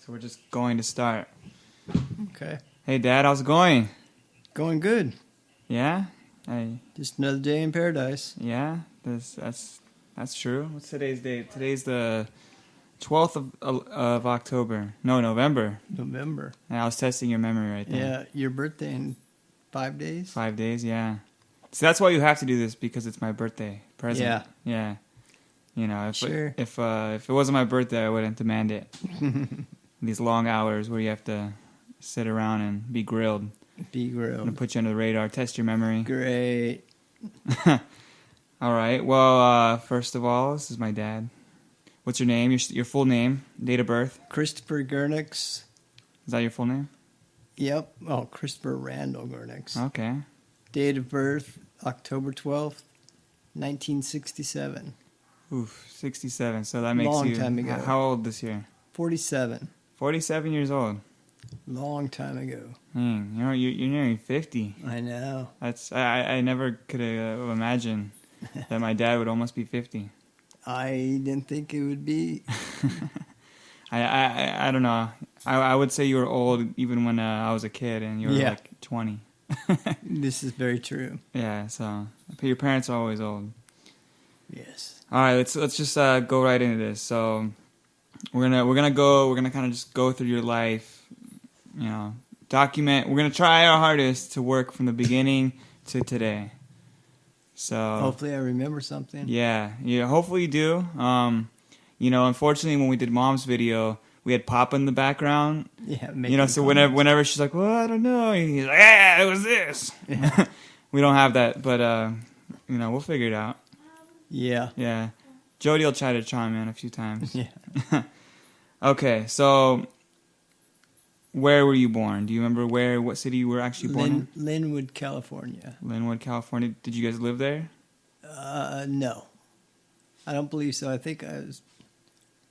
So we're just going to start. Okay. Hey, Dad, how's it going? Going good. Yeah? Just another day in paradise. Yeah? That's true. What's today's date? Today's the 12th of October. No, November. November. Yeah, I was testing your memory right there. Yeah, your birthday in 5 days? 5 days, yeah. So that's why you have to do this, because it's my birthday present. Yeah. Yeah. You know, Sure. if it wasn't my birthday, I wouldn't demand it. These long hours where you have to sit around and be grilled. Be I'm grilled. going to put you under the radar, test your memory. Great. All right. Well, first of all, this is my dad. What's your name? Your full name, date of birth? Christopher Gernux. Is that your full name? Yep. Oh, Christopher Randall Gernux. Okay. Date of birth, October 12th, 1967. Oof, 67. So that makes Long you time ago. How old this year? 47. 47 years old. Long time ago. Dang, you're nearing 50. I know. I never could have imagined that my dad would almost be 50. I didn't think it would be. I don't know. I would say you were old even when I was a kid, and you were like 20. This is very true. Yeah. So your parents are always old. Yes. All right, let's just go right into this. So we're gonna kind of just go through your life, you know, document. We're gonna try our hardest to work from the beginning to today. So Hopefully I remember something. yeah, hopefully you do. You know, unfortunately, when we did Mom's video, we had Papa in the background. Yeah. You know, so whenever she's like, well, I don't know, he's like, yeah, it was this. Yeah. We don't have that, but you know, we'll figure it out. Yeah. Yeah. Jody will try to chime in a few times. Yeah. Okay, so where were you born? Do you remember what city you were actually born in? Linwood, California. Linwood, California. Did you guys live there? No. I don't believe so. I think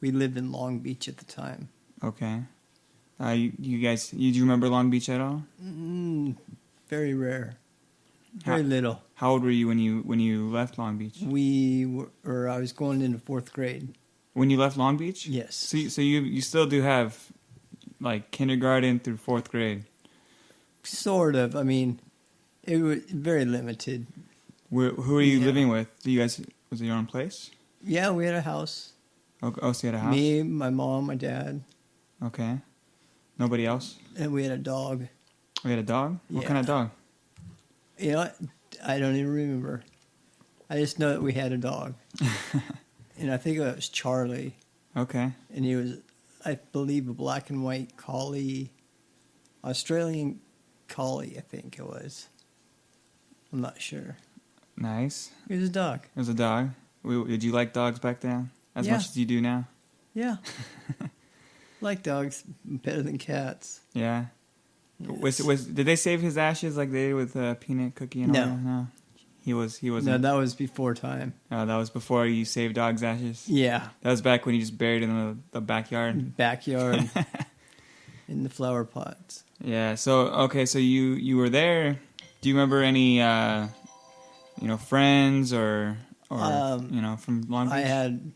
we lived in Long Beach at the time. Okay. You guys, do you remember Long Beach at all? Very rare. Very little. How old were you when you left Long Beach? I was going into 4th grade. When you left Long Beach? Yes. So you still do have like kindergarten through 4th grade. Sort of. I mean, it was very limited. Who are you living with? Was it your own place? Yeah, we had a house. Oh, so you had a house? Me, my mom, my dad. Okay. Nobody else? And we had a dog. We had a dog? What Yeah. kind of dog? You know, I don't even remember. I just know that we had a dog. And I think it was Charlie. Okay. And he was, I believe, a black and white collie. Australian collie, I think it was. I'm not sure. Nice. It was a dog. It was a dog. Did you like dogs back then? As Yeah. much as you do now? Yeah. Like dogs better than cats. Yeah. Yes. Did they save his ashes like they did with Peanut Cookie and all No. that? No. He was. No, that was before time. That was before you saved dogs' ashes? Yeah. That was back when you just buried it in the backyard? Backyard. In the flower pots. Yeah. So, okay, so you were there. Do you remember any, friends or from Long Beach? I had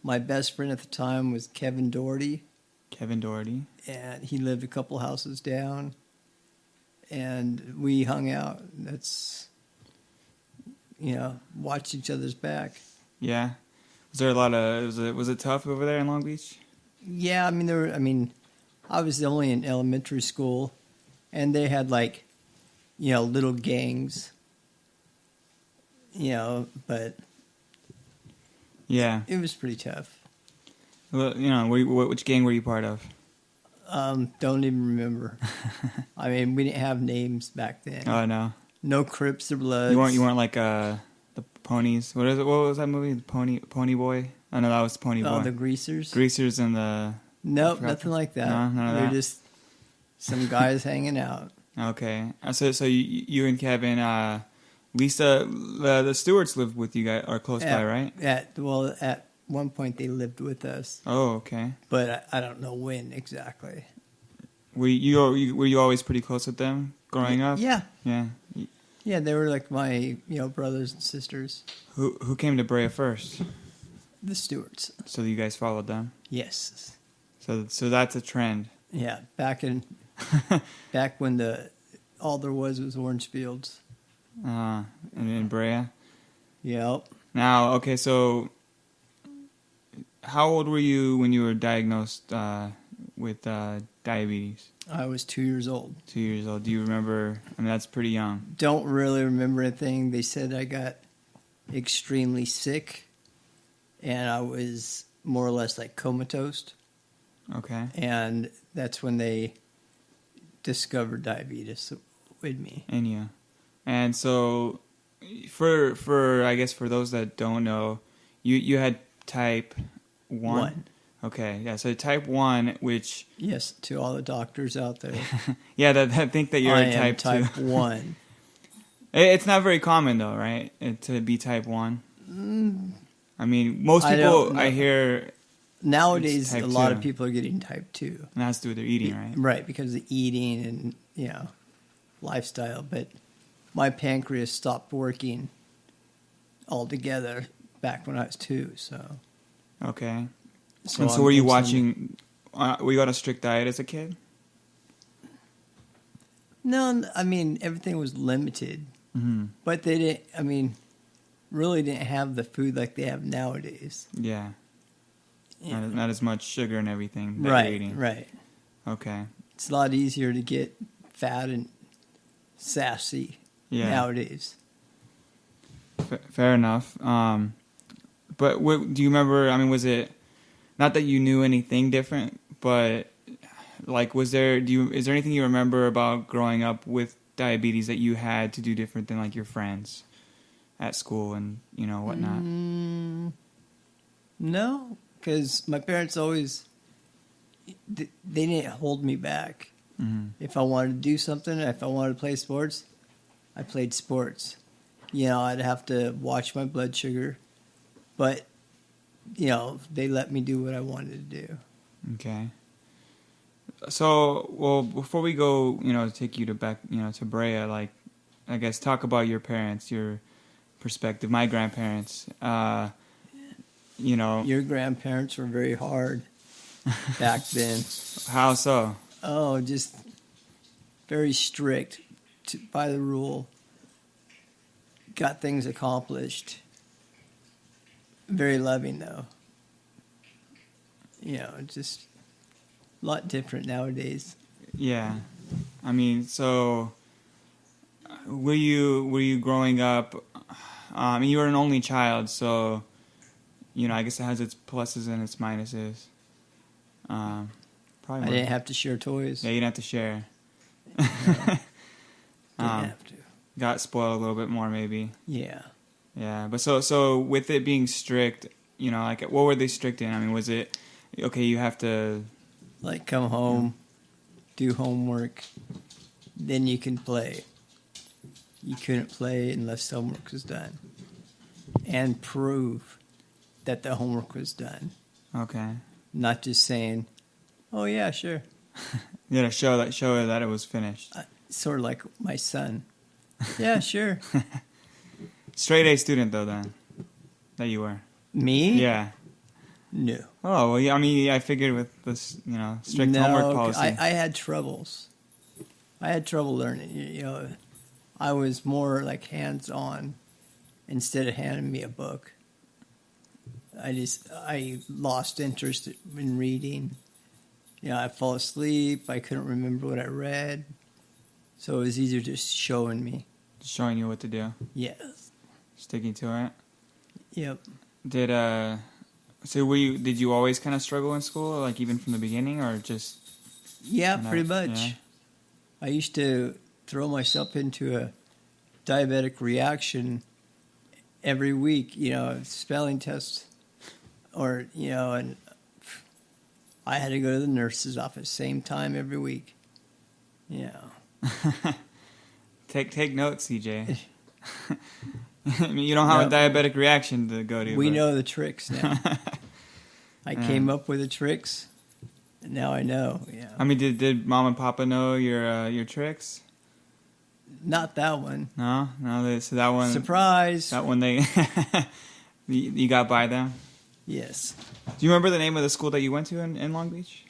my best friend at the time was Kevin Doherty. Kevin Doherty. And he lived a couple houses down. And we hung out. That's, watched each other's back. Yeah. Was there a lot of, was it tough over there in Long Beach? Yeah, I was only in elementary school. And they had little gangs. But Yeah. it was pretty tough. Well, which gang were you part of? Don't even remember. We didn't have names back then. Oh, no. No Crips or Bloods. You weren't like the Ponies. What is it? What was that movie? The Pony Boy? Oh no, that was Pony Boy. Oh, the Greasers. Greasers and the. Nope, nothing like that. No, none of They're that. just some guys hanging out. Okay, so you and Kevin, Lisa, the Stewarts lived with you guys, are close by, right? At one point they lived with us. Oh, okay. But I don't know when exactly. Were you always pretty close with them growing up? Yeah. Yeah. Yeah, they were like my brothers and sisters. Who came to Brea first? The Stewarts. So you guys followed them. Yes. So that's a trend. Yeah, back when all there was orange fields. In Brea. Yep. Now, okay, so how old were you when you were diagnosed with diabetes? I was 2 years old. 2 years old. Do you remember? I mean, that's pretty young. Don't really remember anything. They said I got extremely sick, and I was more or less like comatose. Okay. And that's when they discovered diabetes with me. And you. And so, for I guess for those that don't know, you had type 1. 1. Okay, yeah. So type 1, which Yes, to all the doctors out there. yeah, that think that you're I a am type 2. type 1. It's not very common though, right? To be type 1. I mean, most I people don't know. I hear Nowadays, type a lot 2. of people are getting type 2. and that has to do with their eating, right? Right, because of eating and, lifestyle. But my pancreas stopped working altogether back when I was 2, so. Okay. So And so I'm were you insulin- watching, were you on a strict diet as a kid? No, I mean, everything was limited. Mm-hmm. But they didn't, really didn't have the food like they have nowadays. Yeah. Yeah. Not as much sugar and everything that you're eating. Right. Okay. It's a lot easier to get fat and sassy Yeah. nowadays. Fair enough. But do you remember, I mean, was it, not that you knew anything different, but like, is there anything you remember about growing up with diabetes that you had to do different than like your friends at school and, whatnot? No, because my parents always, they didn't hold me back. Mm-hmm. If I wanted to do something, if I wanted to play sports, I played sports. I'd have to watch my blood sugar, but, they let me do what I wanted to do. Okay. So, well, before we go, take you to back, to Brea, like, I guess talk about your parents, your perspective. My grandparents, Your grandparents were very hard back then. How so? Oh, just very strict by the rule. Got things accomplished. Very loving, though. Just a lot different nowadays. Yeah. I mean, so were you growing up? I mean, you were an only child, so I guess it has its pluses and its minuses. Probably. I didn't have to share toys. Yeah, you didn't have to share. Didn't have to. Got spoiled a little bit more, maybe. Yeah. Yeah, but so with it being strict, like what were they strict in? I mean, was it okay? You have to Like come home, do homework, then you can play. You couldn't play unless homework was done. And prove that the homework was done. okay. Not just saying, oh yeah, sure. You gotta show that it was finished. Sort of like my son. Yeah, sure. Straight A student though, then that you were. Me? Yeah. No. Oh well, yeah. I mean, I figured with this, strict homework policy. I had troubles. I had trouble learning. I was more like hands-on instead of handing me a book. I lost interest in reading. I'd fall asleep. I couldn't remember what I read. So it was easier just showing me. Showing you what to do. Yes. Sticking to it. Yep. So did you always kind of struggle in school, like even from the beginning, or just? Yeah, pretty much. Yeah. I used to throw myself into a diabetic reaction every week, spelling tests, or, and I had to go to the nurse's office same time every week. Yeah. Take notes, CJ. I mean, you don't have a diabetic reaction to go to. We but. know the tricks now. I came up with the tricks, and now I know. Yeah. I mean, did Mom and Papa know your tricks? Not that one. No. So that one. Surprise. That one they. You got by them. Yes. Do you remember the name of the school that you went to in Long Beach?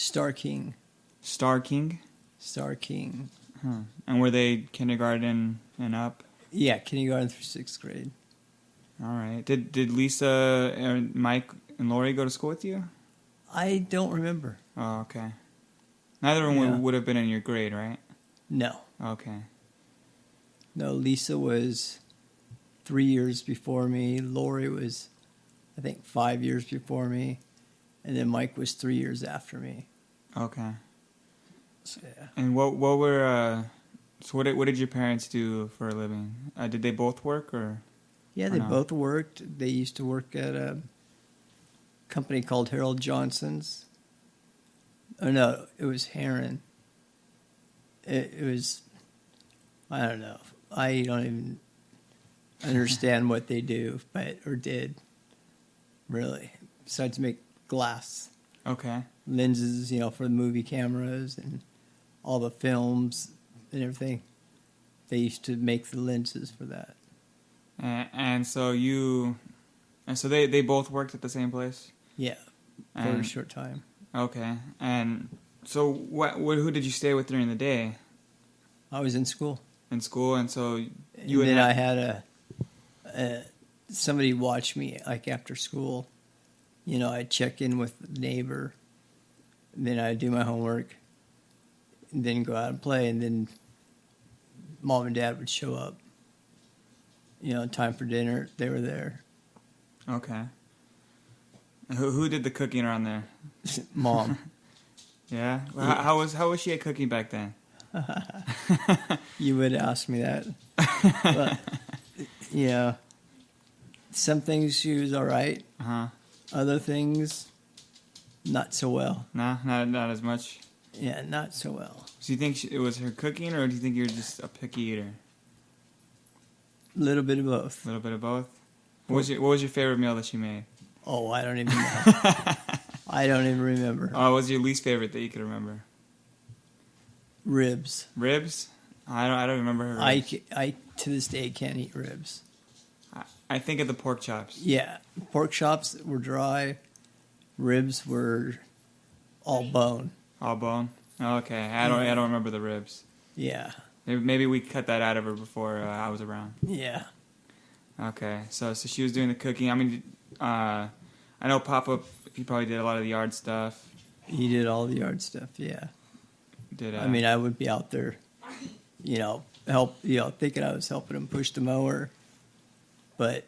Star King. Star King? Star King. Huh. And were they kindergarten and up? Yeah, kindergarten through 6th grade. All right. Did Lisa and Mike and Lori go to school with you? I don't remember. Oh, okay. Neither of them would have been in your grade, right? No. Okay. No, Lisa was 3 years before me. Lori was, I think, 5 years before me. And then Mike was 3 years after me. Okay. So, yeah. And what did your parents do for a living? Did they both work or? Yeah, they both worked. They used to work at a company called Harold Johnson's. Oh, no, it was Heron. It was, I don't know. I don't even understand what they do, or did, really, besides make glass. Okay. Lenses, for the movie cameras and all the films and everything. They used to make the lenses for that. And so they both worked at the same place? Yeah, for a short time. Okay. And so who did you stay with during the day? I was in school. In school, and so I had somebody watch me like after school. I'd check in with the neighbor, and then I'd do my homework, and then go out and play, and then Mom and Dad would show up. Time for dinner, they were there. Okay. Who did the cooking around there? Mom. Yeah? How was she at cooking back then? You would ask me that. But, some things she was all right. Uh-huh. Other things, not so well. No, not as much? Yeah, not so well. So you think it was her cooking, or do you think you're just a picky eater? A little bit of both. A little bit of both? What was your favorite meal that she made? Oh, I don't even know. I don't even remember. What was your least favorite that you could remember? Ribs. Ribs? I don't remember her ribs. I to this day can't eat ribs. I think of the pork chops. Yeah, pork chops were dry. Ribs were all bone. All bone? Oh, okay. I don't remember the ribs. Yeah. Maybe we cut that out of her before I was around. Yeah. Okay, so she was doing the cooking. I mean, I know Papa, he probably did a lot of the yard stuff. He did all the yard stuff, yeah. I would be out there, thinking I was helping him push the mower. But,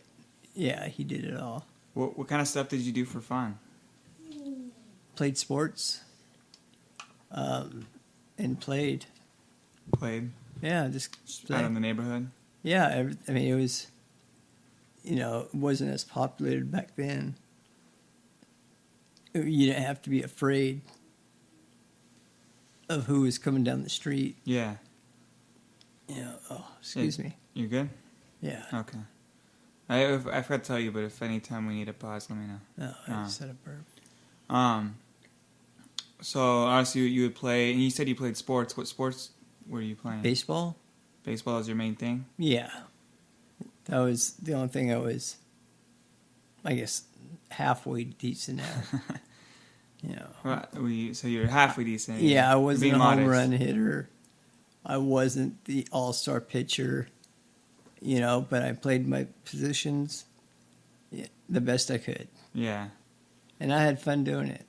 yeah, he did it all. What kind of stuff did you do for fun? Played sports. And played. Played? Yeah, just out in the neighborhood? Yeah, it was, it wasn't as populated back then. You didn't have to be afraid of who was coming down the street. Yeah. Excuse me. You good? Yeah. Okay. I forgot to tell you, but if any time we need a pause, let me know. No, I just said a burp. So obviously you would play, and you said you played sports. What sports were you playing? Baseball? Baseball is your main thing? Yeah. That was the only thing I was, I guess, halfway decent at. So you're halfway decent. Yeah, I wasn't a home run hitter. I wasn't the all-star pitcher, but I played my positions the best I could. Yeah. And I had fun doing it.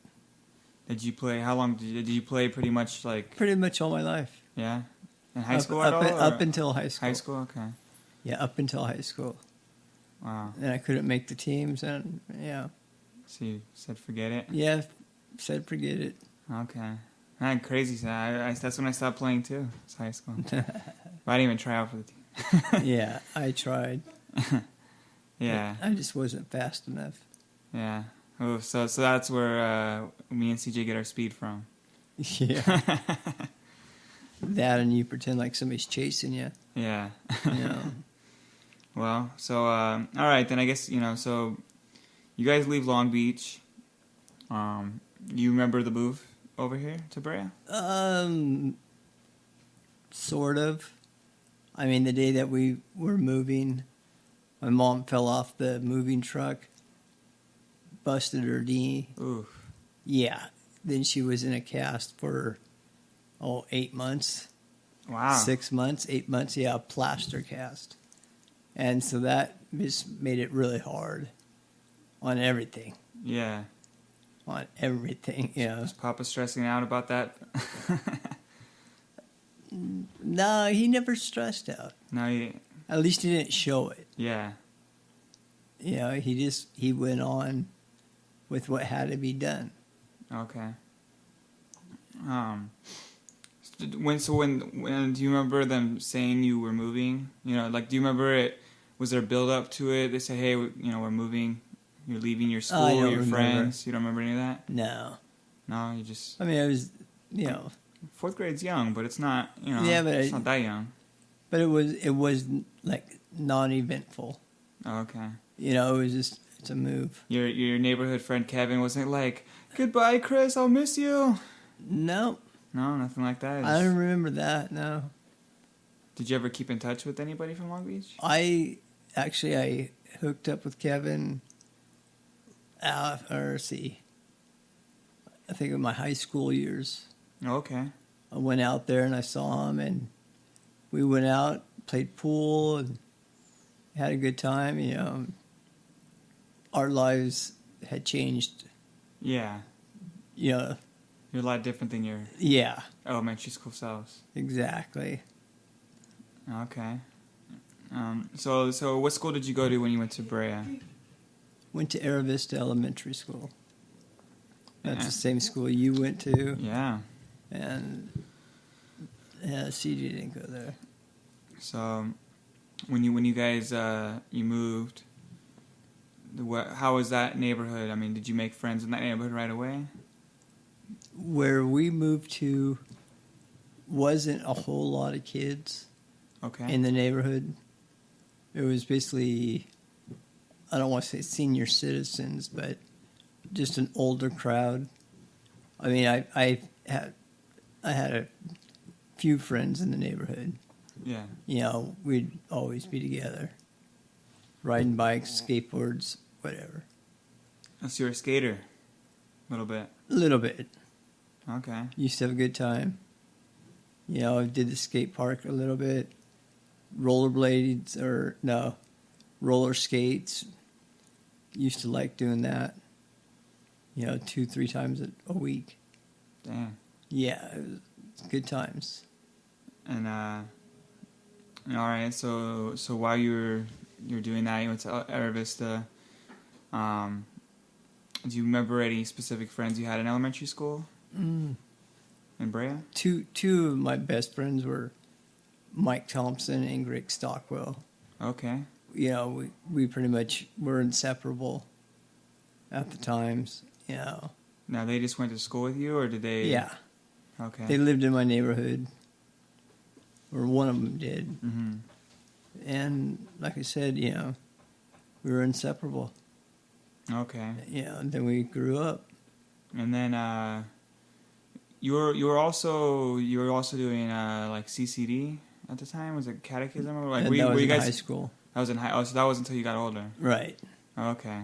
Did you play, how long did you play pretty much Pretty much all my life. Yeah? In high school at all? Up until high school. High school, okay. Yeah, up until high school. Wow. And I couldn't make the teams, and yeah. So you said forget it? Yeah, said forget it. Okay. Man, crazy. That's when I stopped playing too. It's high school. But I didn't even try out for the team. Yeah, I tried. Yeah. I just wasn't fast enough. Yeah. Oh, so that's where me and CJ get our speed from. Yeah. That and you pretend like somebody's chasing you. Yeah. Yeah. Well, so all right then. I guess so you guys leave Long Beach. You remember the move over here to Brea? Sort of. I mean, the day that we were moving, my mom fell off the moving truck, busted her knee. Oof. Yeah, then she was in a cast for 8 months, Wow. 6 months, 8 months. Yeah, a plaster cast, and so that just made it really hard on everything. Yeah. On everything, Was Papa stressing out about that? No, he never stressed out. No, At least he didn't show it. yeah. He went on with what had to be done. Okay. When do you remember them saying you were moving? Do you remember it? Was there a build up to it? They say, hey, we're moving. You're leaving your school, I don't your remember. friends. You don't remember any of that? No. No, you just. I mean, I was, Fourth grade's young, but it's not. Yeah, but it's not that young. but it was like non-eventful. Oh, okay. It was just, it's a move. Your neighborhood friend Kevin wasn't like, goodbye, Chris. I'll miss you. No, No, nothing like that. I don't remember that. No, Did you ever keep in touch with anybody from Long Beach? I hooked up with Kevin. I think in my high school years. Oh, okay. I went out there and I saw him, and we went out, played pool, and had a good time. Our lives had changed. Yeah. Yeah, You're a lot different than your yeah, elementary school selves. exactly. Okay. So what school did you go to when you went to Brea? Went to Era Vista Elementary School. That's Yeah. the same school you went to, Yeah. and CJ didn't go there. So when you guys you moved, how was that neighborhood? I mean, did you make friends in that neighborhood right away? Where we moved to wasn't a whole lot of kids Okay. in the neighborhood. It was basically, I don't want to say senior citizens, but just an older crowd. I mean, I had a few friends in the neighborhood. Yeah. We'd always be together, riding bikes, skateboards, whatever. So you're a skater, a little bit. A little bit. Okay. Used to have a good time. I did the skate park a little bit. Rollerblades, roller skates. Used to like doing that. 2-3 times a week. Damn. Yeah, it was good times. And all right. So while you're doing that, you went to Era Vista. Do you remember any specific friends you had in elementary school? In Brea? Two of my best friends were Mike Thompson and Greg Stockwell. Okay. We pretty much were inseparable at the times. Now they just went to school with you, or did they? Yeah. Okay. They lived in my neighborhood, or one of them did. Mm-hmm. And like I said, we were inseparable. Okay. And then we grew up. And then you were also doing like CCD at the time. Was it catechism or like? And that was were you in guys? high school. That was in high. Oh, so that was until you got older. Right. Okay.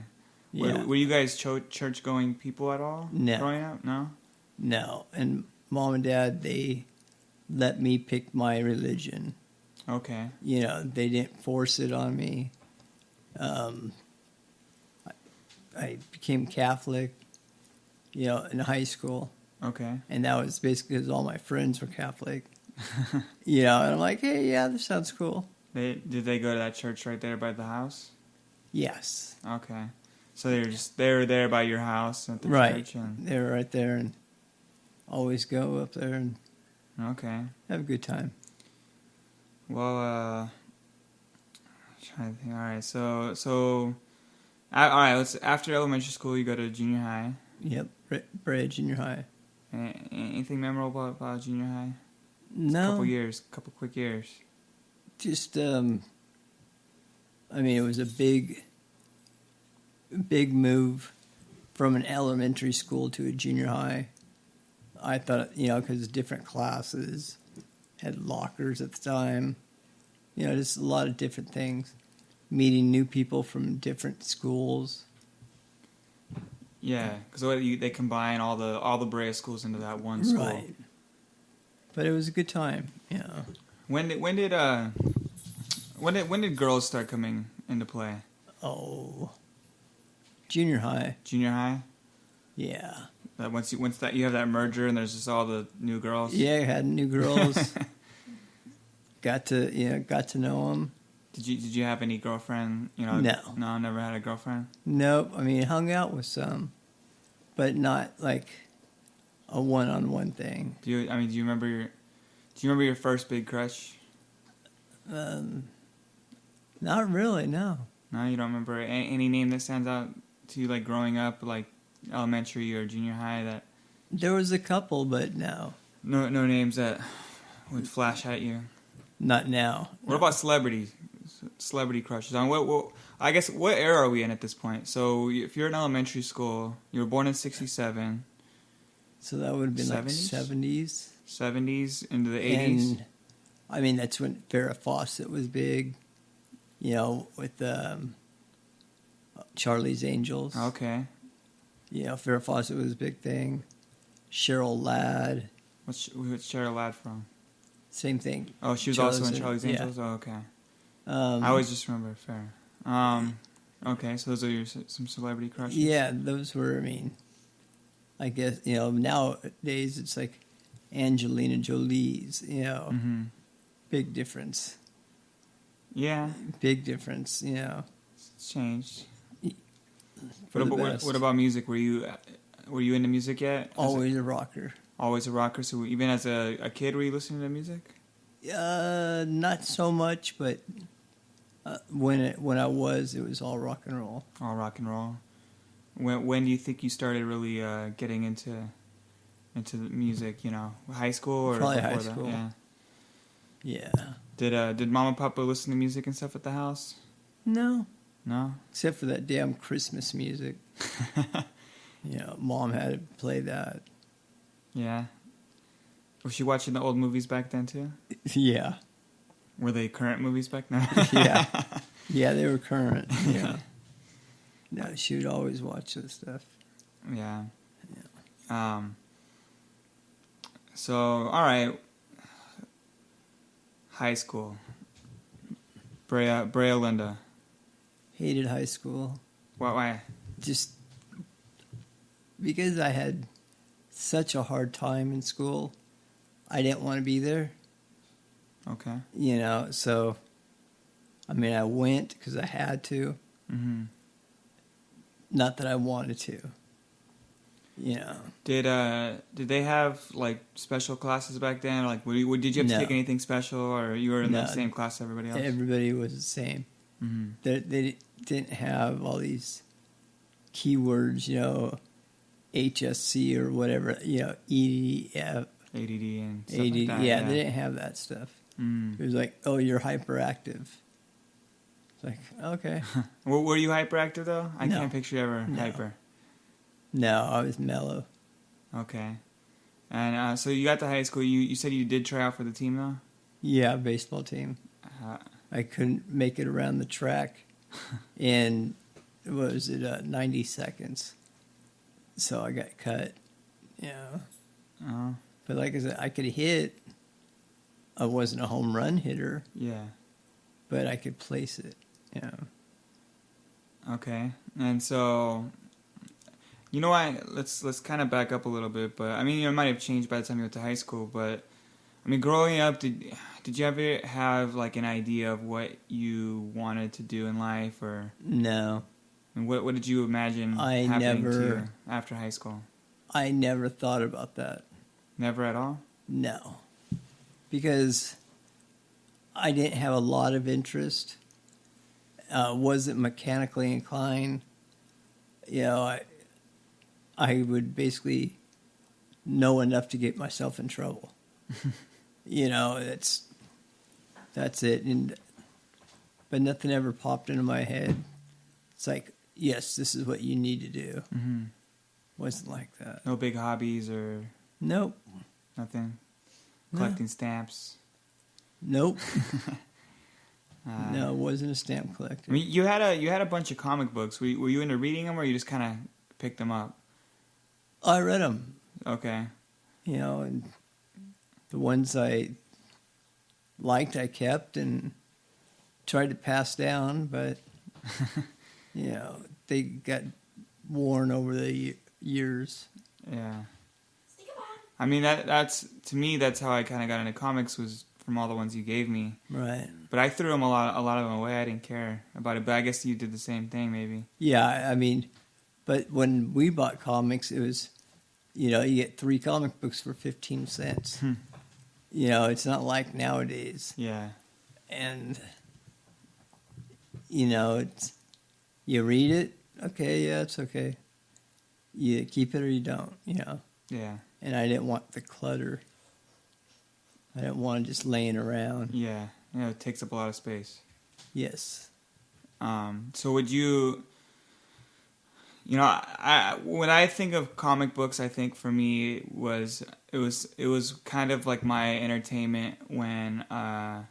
Yeah. Were you guys church going people at all? No. Growing up, no. No. And Mom and Dad, they let me pick my religion. Okay. They didn't force it on me. I became Catholic, in high school. Okay. And that was basically because all my friends were Catholic. And I'm like, hey, yeah, this sounds cool. Did they go to that church right there by the house? Yes. Okay. So they were there by your house at the Right. church. And, They were right there, and always go up there and okay. have a good time. Well, trying to think. All right. So, all right. After elementary school, you go to junior high. Yep. Brea Junior High. Anything memorable about junior high? No. Couple quick years. Just, it was a big move from an elementary school to a junior high. I thought, because different classes had lockers at the time. Just a lot of different things. Meeting new people from different schools. Yeah, because they combine all the Brea schools into that one school. Right. But it was a good time. When did girls start coming into play? Oh, junior high. Junior high. Yeah. That once that you have that merger and there's just all the new girls. Yeah, I had new girls. got to know them. Did you have any girlfriend? No, never had a girlfriend. Nope. I mean, hung out with some, but not like a one-on-one thing. Do you remember your first big crush? Not really. No. No, you don't remember any name that stands out to you, like growing up, like elementary or junior high. That there was a couple, but no. No names that would flash at you. Not now. What about celebrity crushes? On what I guess what era are we in at this point? So if you're in elementary school, you were born in '67. So that would have been 70s? like 70s. 70s into the 80s. And, I mean, that's when Farrah Fawcett was big. With Charlie's Angels. Okay. Farrah Fawcett was a big thing. Cheryl Ladd. What's Cheryl Ladd from? Same thing. Oh, she was also in Charlie's Angels? Yeah. Oh, okay. I always just remember Farrah. Okay, so those are some celebrity crushes? Yeah, those were, I guess, nowadays it's like Angelina Jolie's, Mm-hmm. Big difference. Yeah. Big difference, It's changed. For the best. What about music? Were you into music yet? Always a rocker. Always a rocker. So even as a kid, were you listening to music? Not so much, but when I was, it was all rock and roll. All rock and roll. When do you think you started really getting into the music? High school or probably before high that? school. Yeah. Yeah. Did Mom and Papa listen to music and stuff at the house? No. No. Except for that damn Christmas music. Mom had to play that. Yeah. Was she watching the old movies back then too? Yeah. Were they current movies back then? Yeah. Yeah, they were current. Yeah. No, she would always watch this stuff. Yeah. So, all right. High school. Brea Linda. Hated high school. Why? Just because I had such a hard time in school, I didn't want to be there. Okay. So, I went because I had to. Mm-hmm. Not that I wanted to. Did they have like special classes back then? Like, did you have to take anything special, or you were in the same class as everybody else? Everybody was the same. Mm-hmm. They didn't have all these keywords, HSC or whatever, EDF, ADD and stuff ADD. like that. Yeah, they didn't have that stuff. Mm. It was like, oh, you're hyperactive. It's like, okay. Were you hyperactive though? I No. can't picture you ever No. hyper. No, I was mellow. Okay. And so you got to high school. You said you did try out for the team though? Yeah, baseball team. I couldn't make it around the track in, 90 seconds. So I got cut. Oh. But like I said, I could hit. I wasn't a home run hitter, Yeah. but I could place it. Okay. And so, let's kind of back up a little bit. But it might have changed by the time you went to high school. But growing up, did you ever have like an idea of what you wanted to do in life, or No, what did you imagine happening to you after high school? I never thought about that. Never at all? No, because I didn't have a lot of interest. Wasn't mechanically inclined. I would basically know enough to get myself in trouble. That's it. But nothing ever popped into my head. It's like, yes, this is what you need to do. Mm-hmm. Wasn't like that. No big hobbies or Nope. nothing? No. Collecting stamps? Nope. No, it wasn't a stamp collector. You had a bunch of comic books. Were you into reading them, or you just kind of picked them up? I read them, Okay. and the ones I liked, I kept and tried to pass down, but they got worn over the years. Yeah. I mean, that's to me, that's how I kind of got into comics, was from all the ones you gave me. Right. But I threw them a lot of them away. I didn't care about it. But I guess you did the same thing, maybe. Yeah, I mean, but when we bought comics, it was, you get 3 comic books for 15 cents. It's not like nowadays. Yeah. And, it's, you read it, okay, yeah, it's okay. You keep it or you don't, Yeah. And I didn't want the clutter. I didn't want it just laying around. Yeah. It takes up a lot of space. Yes. So would you... when I think of comic books, I think for me it was kind of like my entertainment when I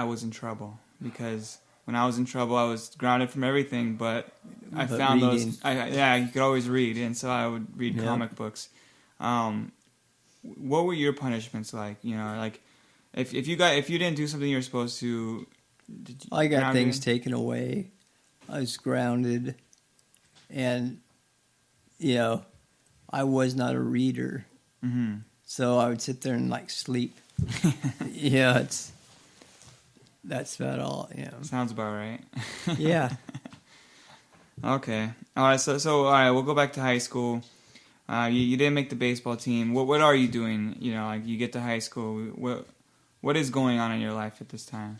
was in trouble, because when I was in trouble I was grounded from everything, but I found reading. you could always read, and so I would read comic books. What were your punishments like? Like if you didn't do something you were supposed to, I got things taken away. I was grounded, and I was not a reader, so I would sit there and sleep. That's about all. Sounds about right. Yeah. Okay. All right. So all right. We'll go back to high school. You didn't make the baseball team. What are you doing? You get to high school. What is going on in your life at this time?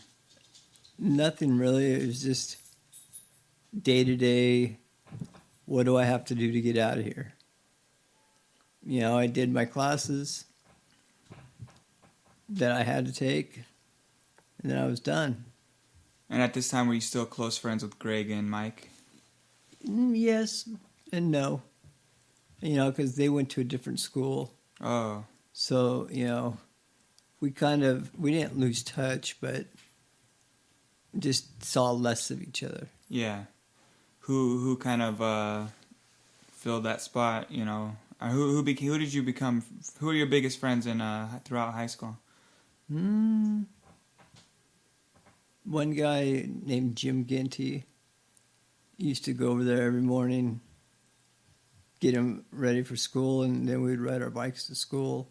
Nothing really. It was just day to day. What do I have to do to get out of here? I did my classes that I had to take, and then I was done. And at this time, were you still close friends with Greg and Mike? Yes and no. Because they went to a different school. Oh. So, we didn't lose touch, but just saw less of each other. Yeah. Who kind of filled that spot? Who did you become? Who are your biggest friends in throughout high school? One guy named Jim Ginty used to go over there every morning, get him ready for school, and then we'd ride our bikes to school.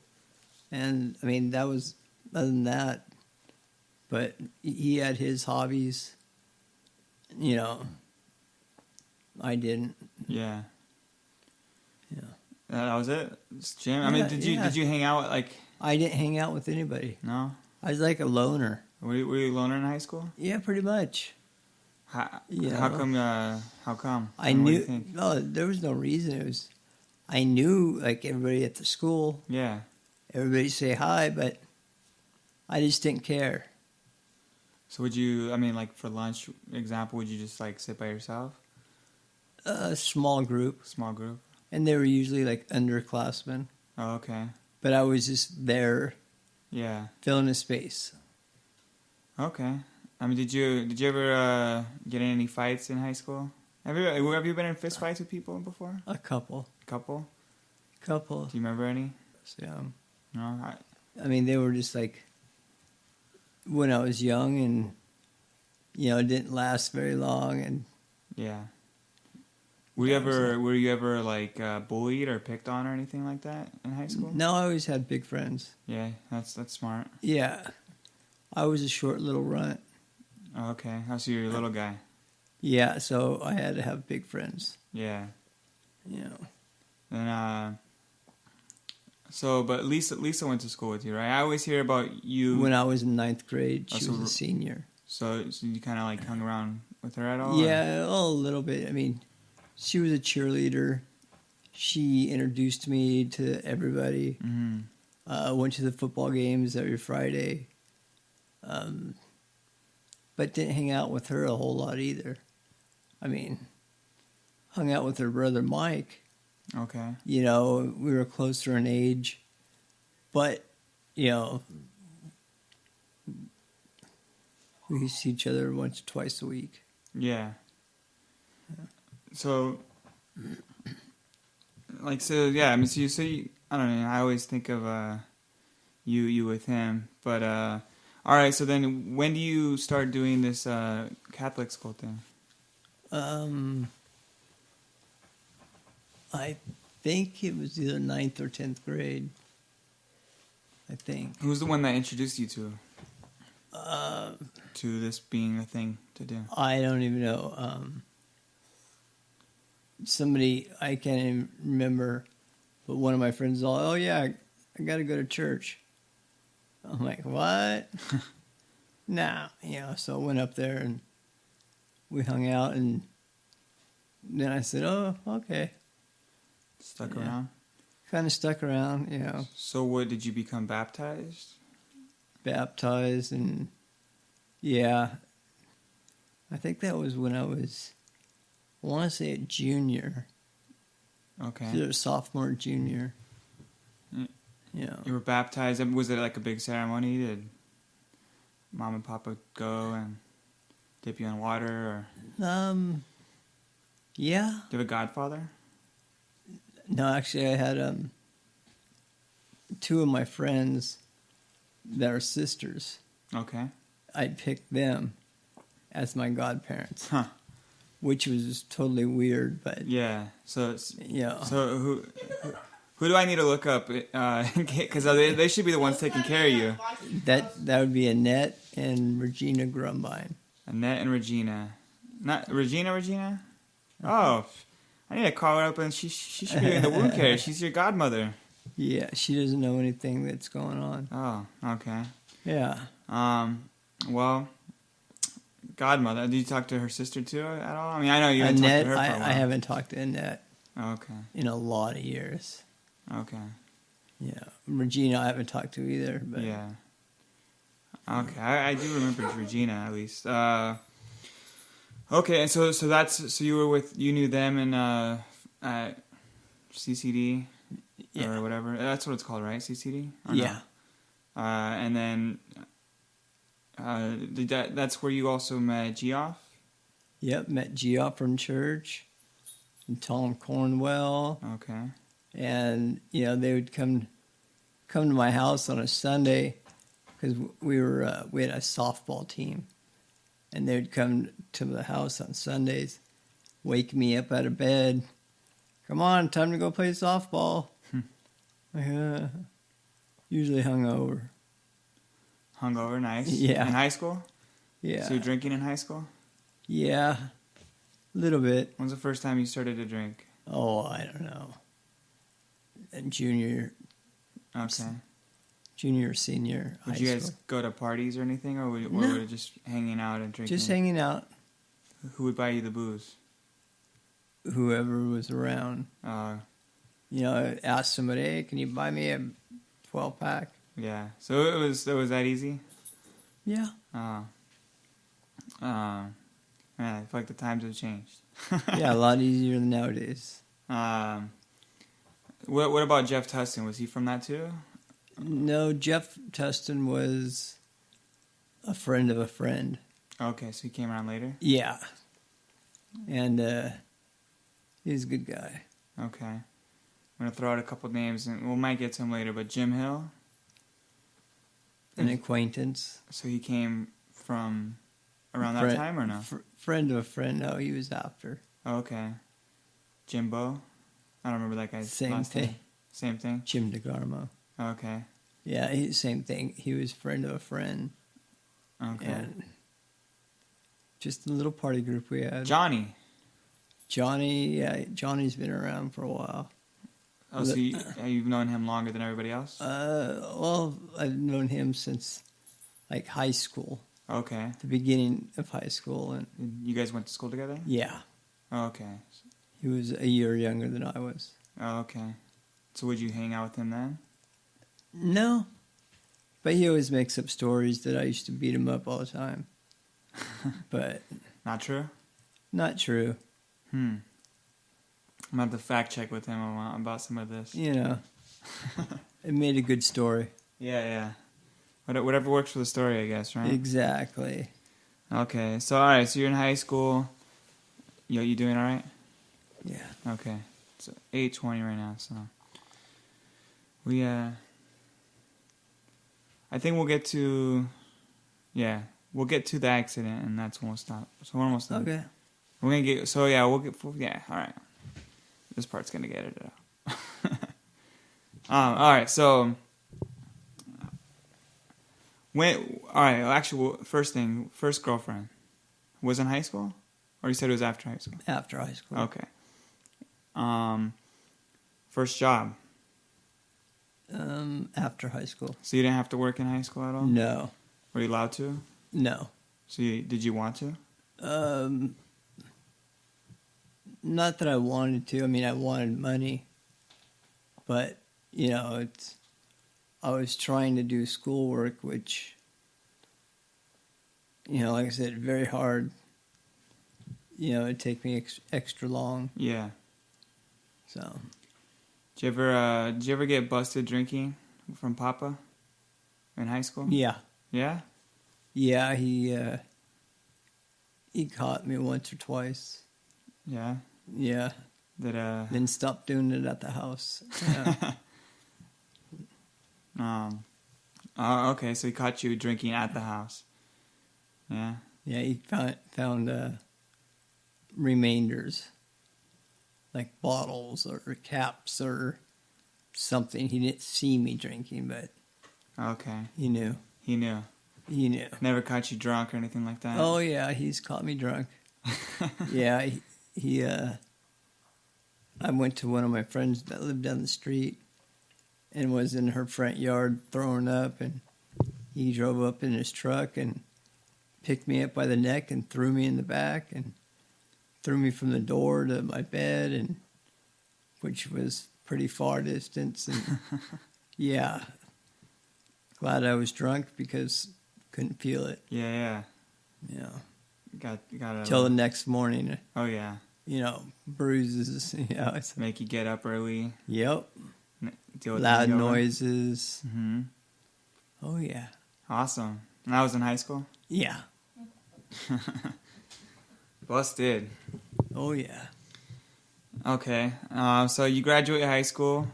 And I mean, that was other than that. But he had his hobbies. I didn't. Yeah. Yeah. That was it? Just Jim? I mean, did you hang out I didn't hang out with anybody. No? I was like a loner. Were you a loner in high school? Yeah, pretty much. How come? How come? I knew. No, there was no reason. I knew everybody at the school. Yeah. Everybody say hi, but I just didn't care. So would you? I mean, for lunch, example, would you just sit by yourself? A small group. Small group. And they were usually underclassmen. Oh, okay. But I was just there. Yeah. Filling a space. Okay. I mean, did you ever get in any fights in high school? Have you been in fist fights with people before? A couple. Couple. Do you remember any? Yeah. No. I mean, they were just when I was young, and it didn't last very long, and yeah. Were you ever bullied or picked on or anything like that in high school? No, I always had big friends. Yeah, that's smart. Yeah, I was a short little runt. Oh, okay, so you're a little guy. Yeah, so I had to have big friends. Yeah. And but Lisa went to school with you, right? I always hear about you when I was in 9th grade. She was a senior. So you kind of hung around with her at all? Yeah, a little bit. I mean, she was a cheerleader. She introduced me to everybody. Mm-hmm. Went to the football games every Friday. But didn't hang out with her a whole lot either. I mean, hung out with her brother Mike. Okay. We were closer in age. But, we used to see each other once or twice a week. Yeah. So, like, so yeah, I mean, I don't know. I always think of you with him, but all right. So then, when do you start doing this Catholic school thing? I think it was either 9th or 10th grade. I think. Who's the one that introduced you Uh, to this being a thing to do? I don't even know. Somebody, I can't even remember, but one of my friends all, oh yeah, I got to go to church. I'm like, what? Nah, so I went up there and we hung out, and then I said, oh, okay. Stuck Yeah. around. Kind of stuck around, So, what did you become baptized? baptized, and yeah, I think that was when I want to say a junior, Okay. either sophomore, junior. Mm. Yeah. You were baptized. Was it like a big ceremony? Did mom and papa go and dip you in water, or Yeah. do you have a godfather? No, actually, I had two of my friends that are sisters. Okay. I picked them as my godparents, Huh. which was totally weird, but Yeah. So who do I need to look up? Because they should be the ones taking care of you. that would be Annette and Regina Grumbine. Annette and Regina. Not Regina? Oh, I need to call her up, and she should be doing the wound care. She's your godmother. Yeah, she doesn't know anything that's going on. Oh, okay. Yeah. Well, godmother. Did you talk to her sister too at all? I mean, I know you haven't talked Annette, to her for a while. I haven't talked to Annette Okay. in a lot of years. Okay. Yeah. Regina, I haven't talked to either. But Yeah. Okay, I do remember Regina at least. Okay, and so you knew them in at CCD Yeah. or whatever. That's what it's called, right? CCD. Or no? Yeah. And then that's where you also met Geoff. Yep. Met Geoff from church and Tom Cornwell. Okay. And they would come to my house on a Sunday because we had a softball team, and they would come to the house on Sundays, wake me up out of bed. Come on, time to go play softball. Usually hungover. Hungover, nice. Yeah. In high school. Yeah. So you're drinking in high school. Yeah, a little bit. When's the first time you started to drink? Oh, I don't know. Junior, Okay. junior, senior. Would high you guys school. go to parties or anything, or No. would it just hanging out and drinking? Just hanging out. Who would buy you the booze? Whoever was around. Uh, I asked somebody, hey, can you buy me a 12-pack? yeah. So it was that easy. Yeah. Man, I feel like the times have changed. Yeah, a lot easier than nowadays. What about Jeff Tustin? Was he from that too? No, Jeff Tustin was a friend of a friend. Okay, so he came around later. Yeah. And he's a good guy. Okay, I'm gonna throw out a couple names, and we might get to him later. But Jim Hill. An acquaintance. So he came from around that time, or no? Friend of a friend. No, he was after. Okay. Jimbo. I don't remember that guy's Same last thing. name. Same thing. Jim DeGarmo. Okay. Yeah, same thing. He was friend of a friend. Okay. And just a little party group we had. Johnny. Johnny, yeah, Johnny's been around for a while. Oh, so you've known him longer than everybody else? Well, I've known him since like high school, Okay. the beginning of high school, and You guys went to school together? yeah, Oh, okay. he was a year younger than I was. Oh, okay. So would you hang out with him then? No, but he always makes up stories that I used to beat him up all the time. But Not true? not true. I'm going to have to fact check with him about some of this. It made a good story. Yeah. Whatever works for the story, I guess, right? Exactly. Okay. So, all right. So you're in high school. You doing all right? Yeah. Okay. It's 8:20 right now, so we I think we'll get to the accident, and that's when we'll stop. So we're almost done. Okay. We're gonna get all right. This part's gonna get edited out. All right, so first girlfriend was in high school, or you said it was after high school? After high school. Okay. First job. After high school. So you didn't have to work in high school at all? No. Were you allowed to? No. So did you want to? Not that I wanted to. I mean, I wanted money, but I was trying to do schoolwork, which, like I said, very hard. It'd take me extra long. Yeah. So. Did you ever get busted drinking from Papa in high school? Yeah. Yeah? Yeah, he caught me once or twice. Yeah. Yeah. Then stopped doing it at the house. Yeah. Okay, so he caught you drinking at the house. Yeah. Yeah, he found remainders, like bottles or caps or something. He didn't see me drinking, but okay, he knew. He knew. He knew. Never caught you drunk or anything like that? Oh yeah, he's caught me drunk. Yeah, he I went to one of my friends that lived down the street and was in her front yard throwing up, and he drove up in his truck and picked me up by the neck and threw me in the back and threw me from the door to my bed, and which was pretty far distance. And yeah, glad I was drunk because couldn't feel it. Yeah. Yeah. Got till the next morning. Oh yeah. Bruises. Make you get up early. Yep. Deal with loud the noises. Mm-hmm. Oh yeah. Awesome. And that was in high school? Yeah. Busted. Oh yeah. Okay. So you graduated high school.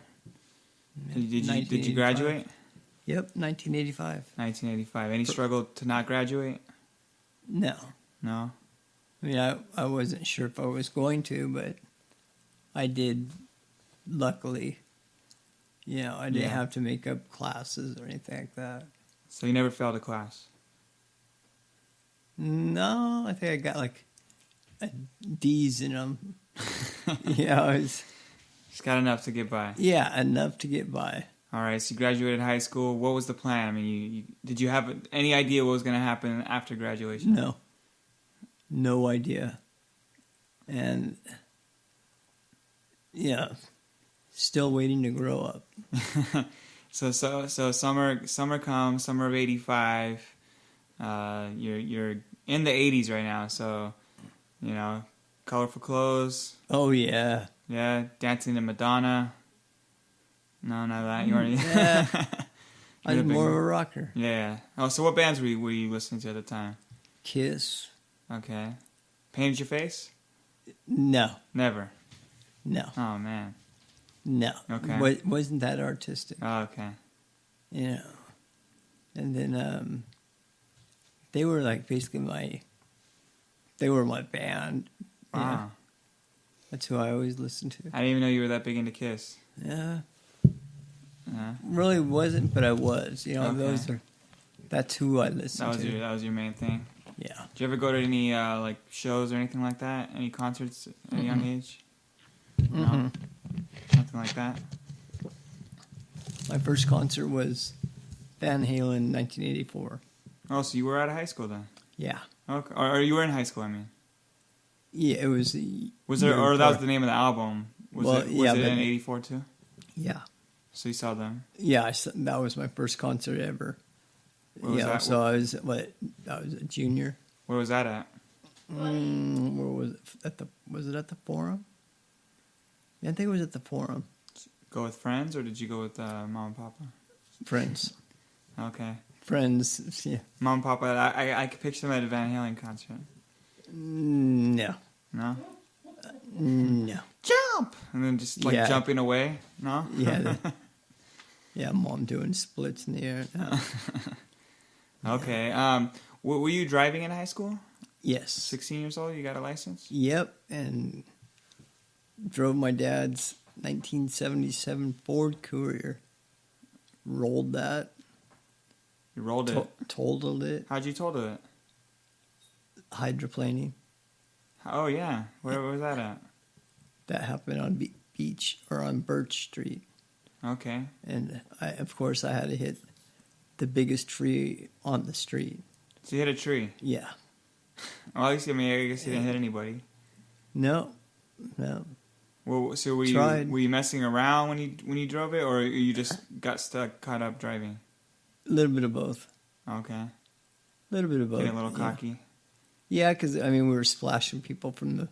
Did you graduate? Yep, 1985. 1985. Any struggle to not graduate? No. No? I mean, I wasn't sure if I was going to, but I did, luckily. I didn't have to make up classes or anything like that. So you never failed a class? No, I think I got like a D's in them. Just got enough to get by. Yeah, enough to get by. All right, so you graduated high school. What was the plan? I mean, did you have any idea what was going to happen after graduation? No idea. And yeah, still waiting to grow up. So summer comes, summer of '85. You're in the '80s right now, so colorful clothes. Oh yeah. Yeah, dancing to Madonna. No, not that. You weren't. Yeah. I was more of a rocker. Yeah. Oh, so what bands were you listening to at the time? Kiss. Okay. Painted your face? No. Never? No. Oh, man. No. Okay. Wasn't that artistic. Oh, okay. And then they were like basically they were my band. Wow. That's who I always listened to. I didn't even know you were that big into Kiss. Yeah. Yeah. Really wasn't, but I was. Okay. That's who I listened to. That was your main thing. Yeah. Did you ever go to any like shows or anything like that? Any concerts at a young age? No. Nothing like that. My first concert was Van Halen, 1984. Oh, so you were out of high school then? Yeah. Okay. Or you were in high school, I mean. Yeah, it was. Or that was the name of the album? Was it in '84 too? Yeah. So you saw them? Yeah, that was my first concert ever. Where was that? So I was a junior. Where was that at? Where was it? Was it at the Forum? Yeah, I think it was at the Forum. Go with friends, or did you go with mom and papa? Friends. Okay. Friends. Yeah. Mom and papa. I could picture them at a Van Halen concert. No. No. No. Jump! And then just like Yeah. jumping away? No? Yeah. Yeah, mom doing splits in the air. No. Okay. Were you driving in high school? Yes. 16 years old, you got a license? Yep, and drove my dad's 1977 Ford Courier. Rolled that. You rolled it. Totaled it. How'd you total it? Hydroplaning. Oh, yeah. Where was that at? That happened on Beach or on Birch Street. Okay. And of course, I had to hit the biggest tree on the street. So you hit a tree. Yeah. Well, at least, I guess you didn't hit anybody. No. Well, so were you messing around when you drove it, or you just got caught up driving? A little bit of both. Okay. A little bit of both. Getting a little cocky. Yeah, because we were splashing people from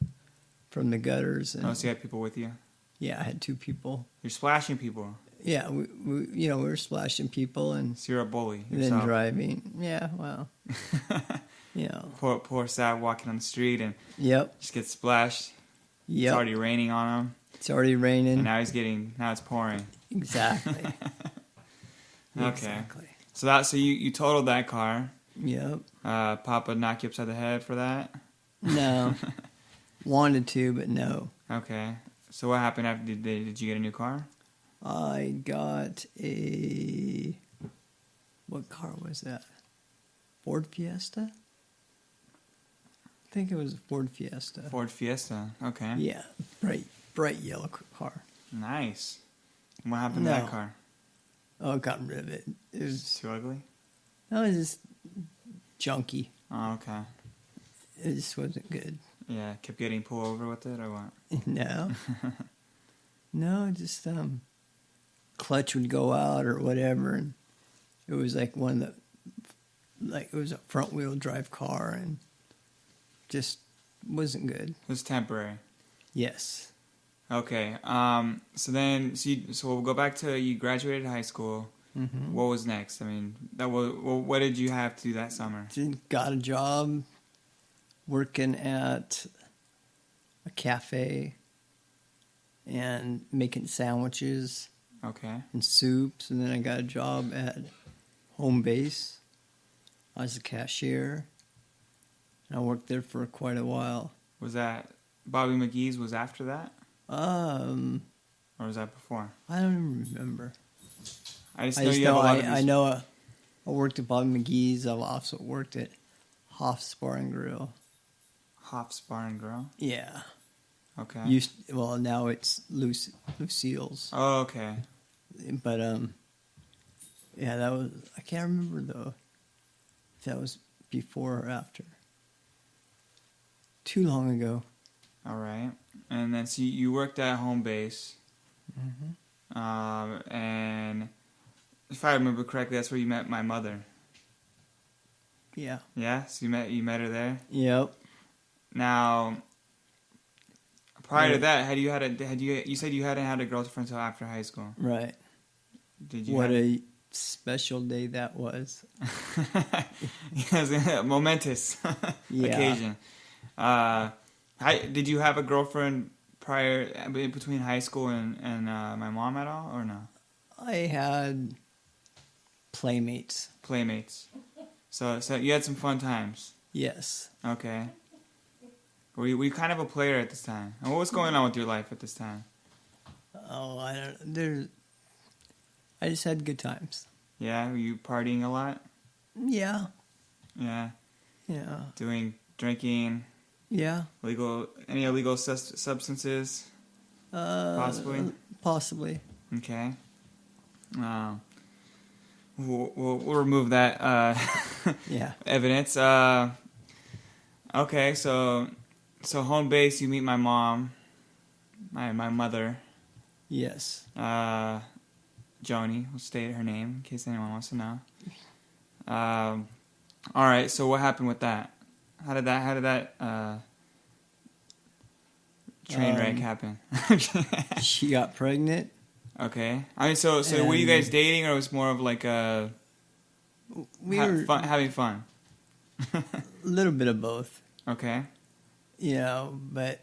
the gutters. And, So you had people with you? Yeah, I had 2 people. You're splashing people. Yeah, we were splashing people and So you're a bully then yourself. driving. Yeah, well, Poor Sav walking on the street and Yep. just gets splashed. Yep. It's already raining on him. It's already raining. And now it's pouring. Exactly. Okay. Exactly. So you totaled that car. Yep. Papa knocked you upside the head for that? No. Wanted to, but no. Okay. So what happened after did you get a new car? I got what car was that? Ford Fiesta? I think it was a Ford Fiesta. Ford Fiesta. Okay. Yeah, bright yellow car. Nice. And what happened to that car? Oh, I got rid of it. It was It's too ugly? That was just junky. Oh, okay. It just wasn't good. Yeah, kept getting pulled over with it or what? No. No, just clutch would go out or whatever, and it was like it was a front wheel drive car, and just wasn't good. It was temporary. Yes. Okay. So we'll go back to you graduated high school. Mm-hmm. What was next? What did you have to do that summer? Got a job working at a cafe and making sandwiches Okay. and soups, and then I got a job at home base. I was a cashier, and I worked there for quite a while. Was that Bobby McGee's was after that? Or was that before? I don't even remember. I just know you have a lot of these. I know I worked at Bobby McGee's. I've also worked at Hoff's Bar and Grill. Hoff's Bar and Grill? Yeah. Okay. Now it's Lucille's. Oh, okay. But yeah, that was. I can't remember though if that was before or after. Too long ago. All right. And then so you worked at home base. Mm-hmm. And if I remember correctly, that's where you met my mother. Yeah. Yeah. So you met her there. Yep. Now, prior to that, you said you hadn't had a girlfriend until after high school. Right. Did you? What a special day that was. Yes, a momentous occasion. Did you have a girlfriend between high school and my mom at all, or no? I had playmates. Playmates. So you had some fun times. Yes. Okay. Were you kind of a player at this time? And what was going on with your life at this time? Oh, I don't. I just had good times. Yeah, were you partying a lot? Yeah. Yeah. Yeah. Drinking. Yeah. Any illegal substances? Possibly. Possibly. Okay. We'll remove that Yeah. evidence. Okay, so home base, you meet my mom, my mother. Yes. Joni, we'll state her name in case anyone wants to know. All right, so what happened with that? How did that train wreck happen? She got pregnant. Okay. So were you guys dating, or it was more of like a having fun? A little bit of both. Okay. But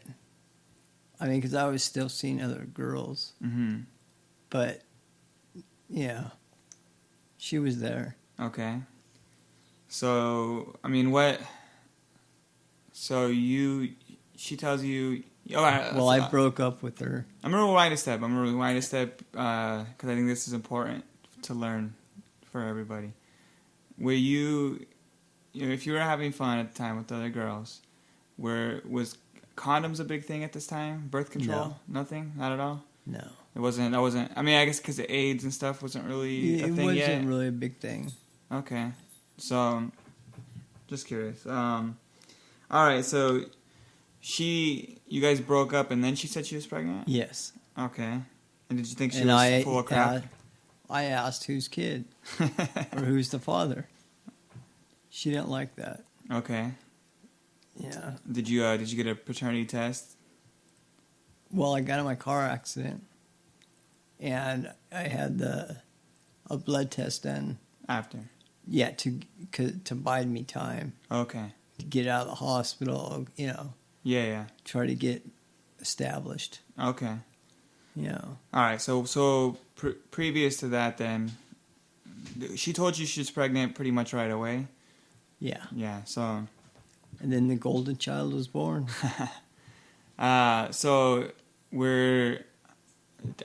I mean, because I was still seeing other girls, Mm-hmm. but yeah, she was there. Okay. So, I mean, what... So she tells you... Oh, Well, I broke up with her. I'm going to rewind a step. Because I think this is important to learn for everybody. Were you know, if you were having fun at the time with other girls, was condoms a big thing at this time? Birth control? No. Nothing? Not at all? No. That wasn't, I mean, I guess because the AIDS and stuff wasn't really a thing yet. It wasn't really a big thing. Okay. So, just curious. Alright, so you guys broke up and then she said she was pregnant? Yes. Okay. And did you think she was full of crap? I asked whose kid or who's the father. She didn't like that. Okay. Yeah. Did you get a paternity test? Well, I got in my car accident, and I had a blood test done. After? Yeah, to bide me time. Okay. To get out of the hospital, you know. Yeah. Try to get established. Okay. You know. All right. So previous to that, then, she told you she was pregnant pretty much right away. Yeah. Yeah. So. And then the golden child was born. So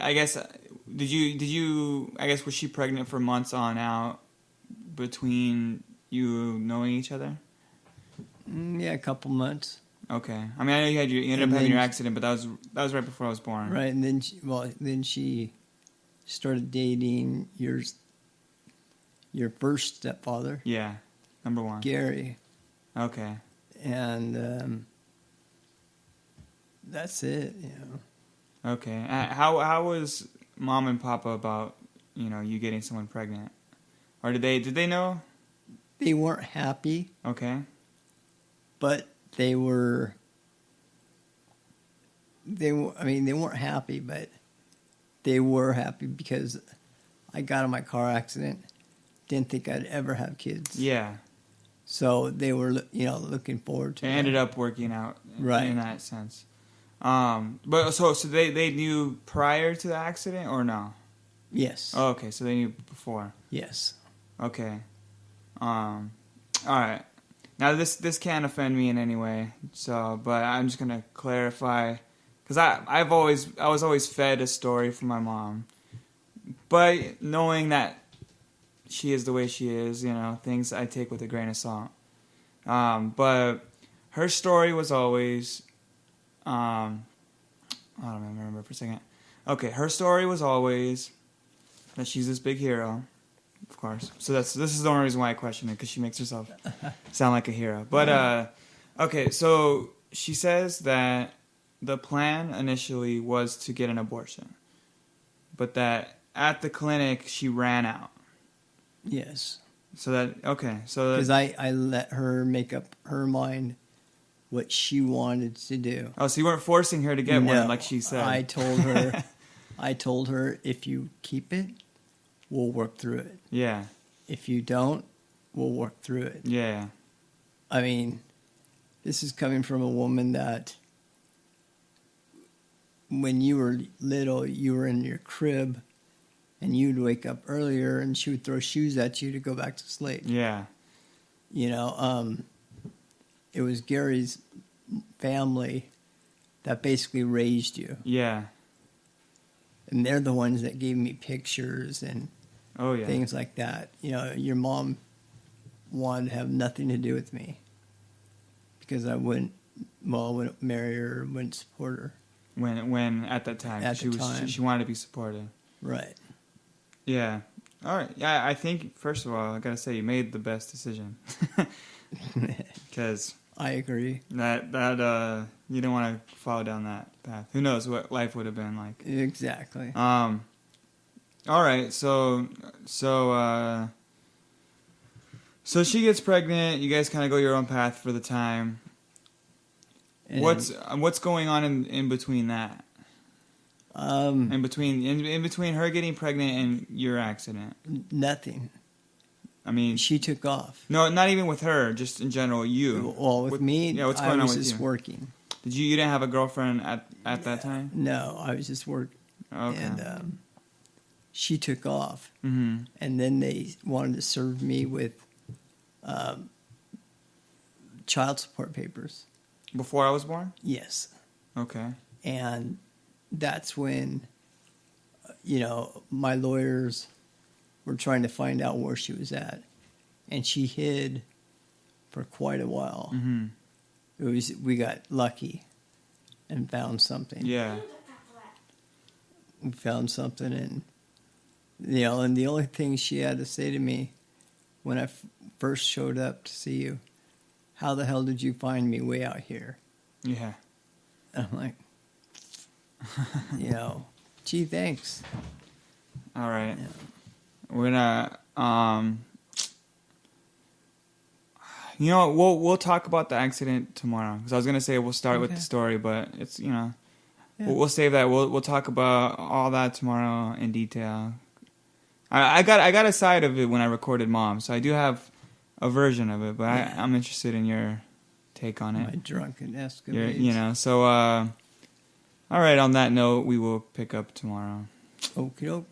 I guess, I guess, was she pregnant for months on out between you knowing each other? Yeah, a couple months. Okay. I mean, I know you ended up having your accident, but that was right before I was born. Right, and then she started dating your first stepfather. Yeah, number one. Gary. Okay. And that's it, you know. Okay. How was Mom and Papa about, you getting someone pregnant? Or did they know? They weren't happy. Okay. But they weren't happy, but they were happy because I got in my car accident. Didn't think I'd ever have kids. Yeah. So they were, looking forward to it. It ended up working out right. in that sense. But so they knew prior to the accident or no? Yes. Oh, okay, so they knew before. Yes. Okay. All right. Now this can't offend me in any way. So, but I'm just gonna clarify because I was always fed a story from my mom, but knowing that she is the way she is, things I take with a grain of salt. But her story was always, I don't remember for a second. Okay, her story was always that she's this big hero, of course. So this is the only reason why I question it, because she makes herself sound like a hero. But okay, so she says that the plan initially was to get an abortion, but that at the clinic she ran out. Yes. So because I let her make up her mind what she wanted to do. Oh, so you weren't forcing her to get one, like she said. I told her, if you keep it, we'll work through it. Yeah. If you don't, we'll work through it. Yeah. I mean, this is coming from a woman that when you were little, you were in your crib and you'd wake up earlier and she would throw shoes at you to go back to sleep. Yeah. It was Gary's family that basically raised you. Yeah. And they're the ones that gave me pictures and things like that. Your mom wanted to have nothing to do with me because I wouldn't marry her, wouldn't support her. When at that time, she wanted to be supportive. Right. Yeah. All right. Yeah, I think, first of all, I got to say you made the best decision. Because I agree. That you don't want to follow down that path. Who knows what life would have been like. Exactly. All right. So she gets pregnant. You guys kind of go your own path for the time. And what's going on in between that? In between her getting pregnant and your accident? Nothing. I mean, she took off. No, not even with her. Just in general, you. Well, with me, what's going on with you? I was just working. You didn't have a girlfriend at that time? No, I was just working. Okay. And she took off. Mm-hmm. And then they wanted to serve me with child support papers. Before I was born? Yes. Okay. And that's when, my lawyers were trying to find out where she was at. And she hid for quite a while. Mm-hmm. We got lucky and found something. Yeah. We found something, and and the only thing she had to say to me when I first showed up to see you, how the hell did you find me way out here? Yeah. And I'm like, gee, thanks. All right. Yeah. We're gonna we'll talk about the accident tomorrow, because I was gonna say we'll start with Okay. the story, but it's Yeah. we'll save that. We'll talk about all that tomorrow in detail. I got a side of it when I recorded Mom, so I do have a version of it, but Yeah. I'm interested in your take on it. My drunken Your, escapades. so all right. On that note, we will pick up tomorrow. Okie doke.